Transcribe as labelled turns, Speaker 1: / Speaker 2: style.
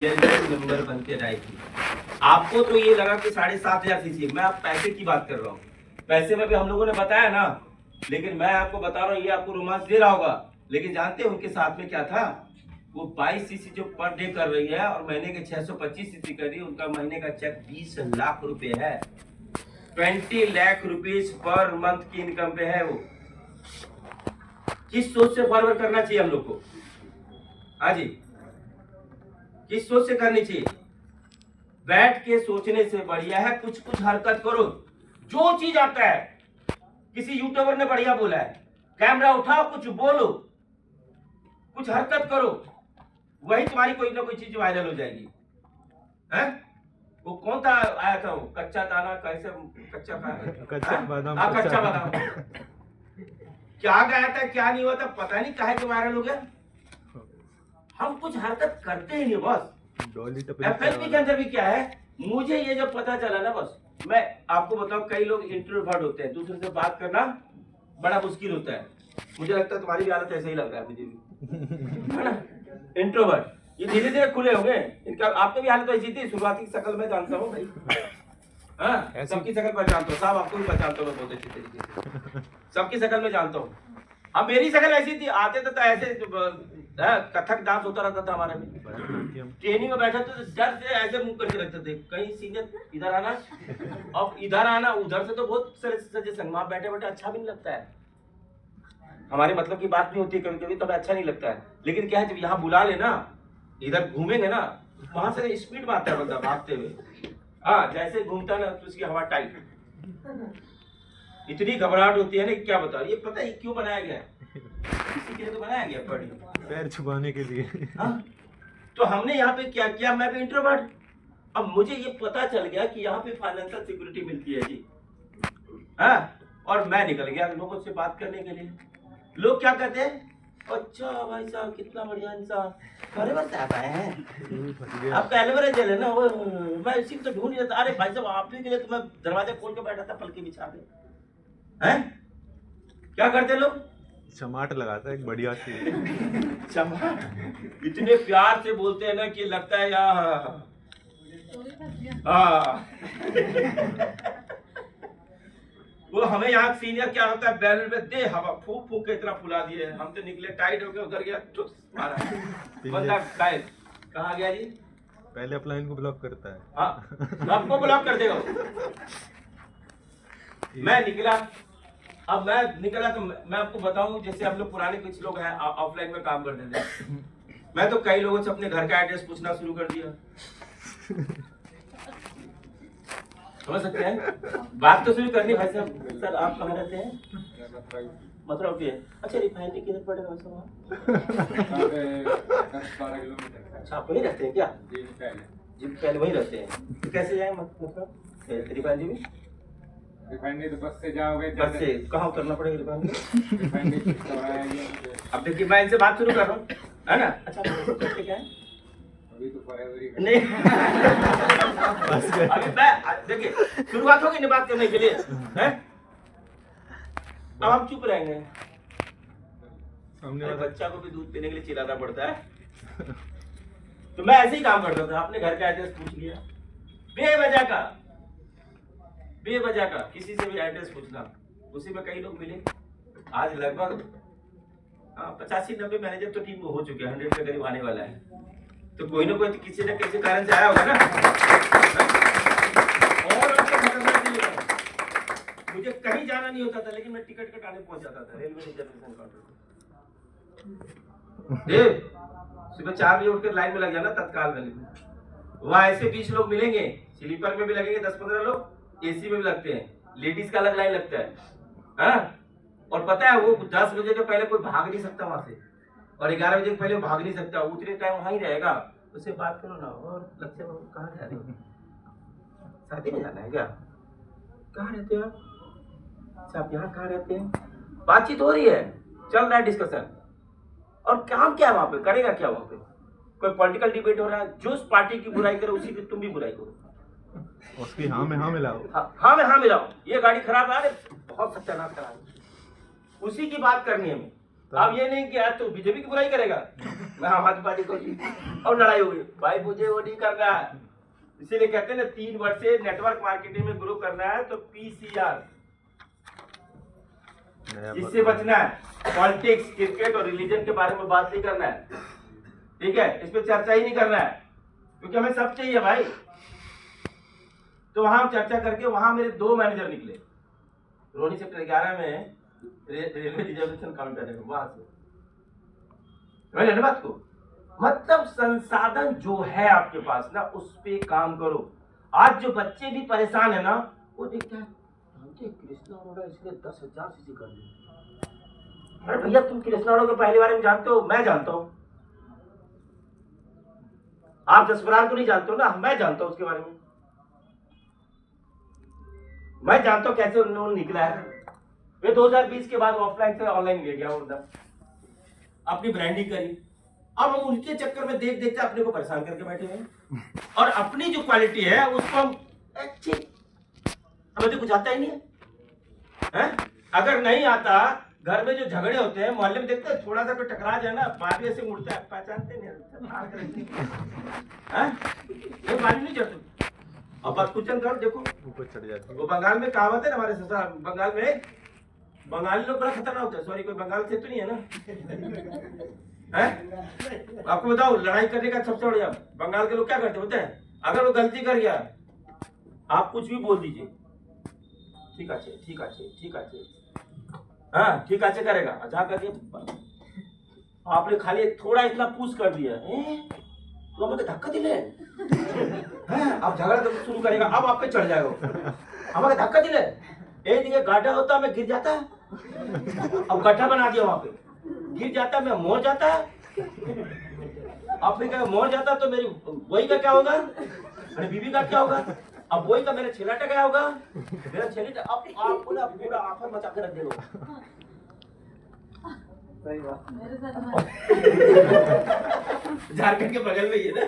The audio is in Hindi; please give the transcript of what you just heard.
Speaker 1: नंबर बन के जाएगी। आपको तो ये लगा कि 7,500 सीसी, मैं आप पैसे की बात कर रहा हूँ। पैसे में भी हम लोगों ने बताया ना, लेकिन मैं आपको बता रहा हूँ, ये आपको रोमांच दे रहा होगा, लेकिन जानते हैं उनके साथ में क्या था? वो 22 सीसी जो पर डे कर रही है और महीने के 625 सीसी कर रही है, उनका महीने का चेक 20 लाख रुपए है। 20 लाख रुपीज पर मंथ की इनकम पे है वो। किस सोच से फॉरवर्ड करना चाहिए हम लोग को? हाँ जी, किस सोच से करनी चाहिए? बैठ के सोचने से बढ़िया है कुछ कुछ हरकत करो। जो चीज आता है, किसी यूट्यूबर ने बढ़िया बोला है, कैमरा उठाओ, कुछ बोलो, कुछ हरकत करो, वही तुम्हारी कोई ना कोई चीज वायरल हो जाएगी। हैं? वो कौन था आया था, वो कच्चा दाना कैसे, कच्चा बादाम, कच्चा बादाम क्या गाया था, क्या नहीं हुआ था, पता नहीं काहे के वायरल हो गया। हम कुछ हरकत करते ही नहीं बस। FLP के अंदर भी क्या है, मुझे ये जब पता चला ना, बस मैं आपको बताऊं, कई लोग इंट्रोवर्ट होते हैं, दूसरे से बात करना बड़ा मुश्किल होता है। मुझे लगता है तुम्हारी भी हालत ऐसे ही लग रहा है मुझे भी, है ना? इंट्रोवर्ट ये धीरे धीरे खुले होंगे। इनका आपकी भी हालत ऐसी थी, शुरुआती शक्ल में जानता हूँ भाई, हाँ सबकी शक्ल पहचानता हूँ, साहब आपको भी पहचानता हूँ बहुत अच्छी तरीके से, सबकी शक्ल में जानता हूँ। अब मेरी शक्ल ऐसी थी, आते तो ऐसे कथक डांस होता रहता था हमारे में, ट्रेनिंग में बैठा तो डर से ऐसे मुंह करके रखते थे, कहीं सीनियर इधर आना, अब इधर आना, उधर से तो बहुत सजे संग, वहां बैठे बैठे अच्छा भी नहीं लगता है, हमारे मतलब की बात नहीं होती कभी कभी, तब अच्छा नहीं लगता है। लेकिन क्या है, जब यहाँ बुला लेना, इधर घूमेंगे ना, वहां से स्पीड में आता है बंदा भागते हुए, हाँ जैसे घूमता ना तो उसकी हवा टाइट, इतनी घबराहट होती है ना, क्या बता। ये पता है क्यों बनाया गया है? इसी के लिए तो बनाया गया,
Speaker 2: पैर छुपाने के लिए।
Speaker 1: तो हमने यहाँ पे क्या किया, मैं भी इंट्रोवर्ट, अब मुझे ये पता चल गया कि यहाँ पे फाइनेंशियल सिक्योरिटी मिलती है जी, हाँ, और मैं निकल गया लोगों से बात करने के लिए। लोग क्या कहते हैं, अच्छा भाई साहब कितना बढ़िया इंसान, अरे बस आप आए हैं, आपका एलोवेरा जेल है ना, वो मैं इसी को तो ढूंढ रहा था। अरे भाई साहब आप ही के लिए तो मैं दरवाजा खोल के बैठा था, पलके बिछा के, हैं? क्या करते लोग?
Speaker 2: चमाट लगाता है एक बढ़िया सी।
Speaker 1: चमाट इतने प्यार से बोलते हैं ना कि लगता है यार, हाँ वो हमें यहाँ सीनियर क्या होता है, बैलून में दे हवा फूक फूक के इतना फुला दिए, हम तो निकले टाइट होके, उधर गया तो मारा बंदा टाइट। कहाँ गया जी?
Speaker 2: पहले अपलाइन को ब्लॉक करता है,
Speaker 1: हाँ आपको ब्लॉक कर देगा। मैं निकला, अब मैं निकला तो मैं आपको बताऊं, जैसे हम लोग पुराने कुछ लोग हैं ऑफलाइन में काम करते थे, मैं तो कई लोगों से अपने घर का एड्रेस पूछना शुरू कर दिया। समझ सकते हैं? बात तो शुरू करनी भाई साहब, सर आप कहाँ रहते हैं? मतलब के अच्छा, रिफाइनरी किधर पड़ेगा वैसे वहाँ? 10-12 किलोमीटर। अच्छा आप वहीं रहते हैं क्या? जी पहले वहीं रहते हैं, तो कैसे जाए मतलब रिफाइनरी में?
Speaker 3: रिफाइनरी तो बस से जाओगे।
Speaker 1: बस से कहाँ उतरना पड़ेगा रिफाइनरी? अब देखिए मैं इनसे बात शुरू कर रहा हूँ, है ना? अच्छा करते क्या है?
Speaker 3: अभी तो
Speaker 1: नहीं अभी मैं देखिए शुरुआत होगी ना बात करने के लिए, हैं? अब हम चुप रहेंगे, बच्चा को भी दूध पीने के लिए चिल्लाना पड़ता है। तो मैं ऐसे ही काम करता था, अपने घर का एड्रेस पूछ लिया, बेवजह का किसी से भी एड्रेस पूछना, उसी में कई लोग मिले। आज लगभग 85-90 मैनेजर तो टीम हो चुके हैं, 100 के करीब आने वाला है, तो कोई ना कोई तो किसी न किसी कारण से आया होगा ना। और मुझे कहीं जाना नहीं होता था, लेकिन मैं टिकट कटाने पहुंच जाता था रेलवे रिजर्वेशन काउंटर पे। सुबह 4 बजे उठकर लाइन में लग जाना तत्काल में, वहाँ ऐसे 20 लोग मिलेंगे, स्लीपर में भी लगेंगे 10-15 लोग, एसी में भी लगते हैं, लेडीज का अलग लाइन लगता है, हाँ? और पता है वो 10 बजे के पहले कोई भाग नहीं सकता वहां से, और 11 बजे के पहले भाग नहीं सकता, उतने टाइम वहां ही रहेगा। उससे बात करो ना, और लक्ष्य बाबू कहाँ जा रहे हो? शादी में जाना है क्या? कहाँ रहते हो आप? अच्छा आप यहाँ कहाँ रहते हैं? बातचीत हो रही है, चल रहा है डिस्कशन, और काम क्या है वहां पे, करेगा क्या वहां पे? कोई पॉलिटिकल डिबेट हो रहा है, जो उस पार्टी की बुराई करे उसी की तुम भी बुराई करो,
Speaker 2: उसकी हाँ में हाँ मिलाओ,
Speaker 1: हाँ में हाँ मिलाओ, ये गाड़ी खराब है, अरे बहुत सत्यानाश करा, उसी की बात करनी है हमें। अब ये नहीं कि यार तू बीजेपी की बुराई करेगा, मैं आम आदमी पार्टी को और लड़ाई होगी। भाई मुझे वो नहीं करना है, इसीलिए कहते हैं ना 3 वर्ष से नेटवर्क मार्केटिंग में ग्रो करना है तो PCR इससे बचना है। पॉलिटिक्स, क्रिकेट और रिलीजन के बारे में बात नहीं करना है, ठीक है, इस पे चर्चा ही नहीं करना है, क्योंकि हमें सब चाहिए भाई। तो वहां हम चर्चा करके वहां मेरे 2 मैनेजर निकले, रोनी सेक्टर 11 में रेलवे रिजर्वेशन काउंटर है, वहां से समझ ना बात को। मतलब संसाधन जो है आपके पास ना, उस पे काम करो। आज जो बच्चे भी परेशान है ना, वो देखता है कृष्णा अरोड़ा इसने 10,000 सीसी कर ली। अरे भैया तुम कृष्णा अरोड़ा के पहले बारे में जानते हो? मैं जानता हूं। आप जसवराल को नहीं जानते हो ना, मैं जानता हूं उसके बारे में। मैं जानता हूं कैसे उन्होंने निकला है। वे 2020 के बाद ऑफलाइन से ऑनलाइन ले गया, उधर अपनी ब्रांडिंग करी। अब हम उनके चक्कर में देख देख के अपने को परेशान करके बैठे हैं, और अपनी जो क्वालिटी है उसको हम अच्छी, हमें तो कुछ आता ही नहीं है। अगर नहीं आता, घर में जो झगड़े होते हैं मोहल्ले में देखते हैं, थोड़ा सा कोई टकरा जाए ना, बाजू ऐसे मुड़ता है, पहचानते नहीं ये बाजू नहीं चढ़ते। अब बात कुछ करो, देखो
Speaker 2: ऊपर चढ़ जाती है।
Speaker 1: वो बंगाल में कहावत है ना, हमारे ससुराल बंगाल में बंगाली लोग बड़ा खतरनाक होता है। सॉरी, कोई बंगाल से तो नहीं है ना? हैं? आपको बताओ, लड़ाई करने का सबसे बढ़िया बंगाल के लोग क्या करते होते हैं, अगर वो गलती कर गया आप कुछ भी बोल दीजिए, ठीक है ठीक है ठीक है, हाँ ठीक है करेगा, जा करके आपने खाली थोड़ा इतना पुश कर दिया, तो हमें धक्का दिले, आप झगड़ा तो शुरू करेगा, अब आप पे चढ़ जाएगा, हमें धक्का दिले, एक दिन गाढ़ा होता मैं गिर जाता, अब गड्ढा बना दिया वहां पे, गिर जाता मैं मोर जाता, अब फिर मोर जाता तो मेरी वही का क्या होगा, मेरी बीबी का क्या होगा, अब वही का मेरा छिलाटा क्या होगा, मेरा छिलाटा अब आपको ना पूरा आफत मचा के रख देगा।
Speaker 4: सही बात।
Speaker 1: झारखंड के बगल में ही है ना।